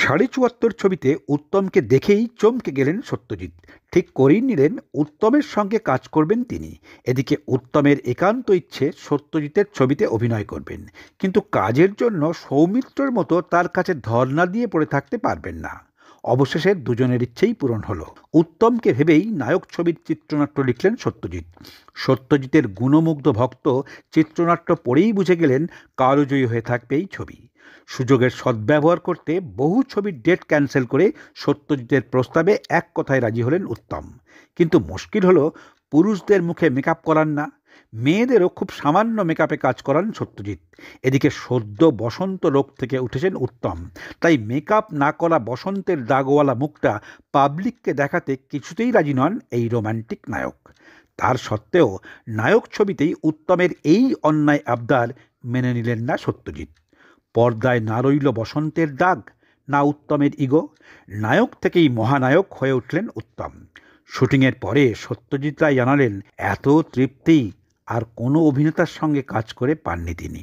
৭৭ ছবিতে উত্তমকে দেখেই চমকে গেলেন সত্যজিৎ। ঠিক করেই নিলেন উত্তমের সঙ্গে কাজ করবেন তিনি। এদিকে উত্তমের একান্ত ইচ্ছে সত্যজিতের ছবিতে অভিনয় করবেন, কিন্তু কাজের জন্য সৌমিত্রর মতো তার কাছে ধর্ণা দিয়ে পড়ে থাকতে পারবেন না। অবশেষে দুজনের ইচ্ছেই পূরণ হলো। উত্তমকে ভেবেই নায়ক ছবির চিত্রনাট্য লিখলেন সত্যজিৎ। সত্যজিতের গুণমুগ্ধ ভক্ত চিত্রনাট্য পড়েই বুঝে গেলেন কালজয়ী হয়ে থাকবে এই ছবি। সুযোগের সদ্ব্যবহার করতে বহু ছবির ডেট ক্যান্সেল করে সত্যজিতের প্রস্তাবে এক কথায় রাজি হলেন উত্তম। কিন্তু মুশকিল হলো, পুরুষদের মুখে মেকআপ করান না, মেয়েদেরও খুব সামান্য মেকআপে কাজ করান সত্যজিৎ। এদিকে সদ্য বসন্ত রোগ থেকে উঠেছেন উত্তম, তাই মেকআপ না করা বসন্তের দাগওয়ালা মুখটা পাবলিককে দেখাতে কিছুতেই রাজি নন এই রোম্যান্টিক নায়ক। তার সত্ত্বেও নায়ক ছবিতেই উত্তমের এই অন্যায় আবদার মেনে নিলেন না সত্যজিৎ। পর্দায় না রইল বসন্তের দাগ, না উত্তমের ইগো। নায়ক থেকেই মহানায়ক হয়ে উঠলেন উত্তম। শুটিংয়ের পরে সত্যজিৎ রায় জানালেন, এত তৃপ্তি আর কোনো অভিনেতার সঙ্গে কাজ করে পাননি তিনি।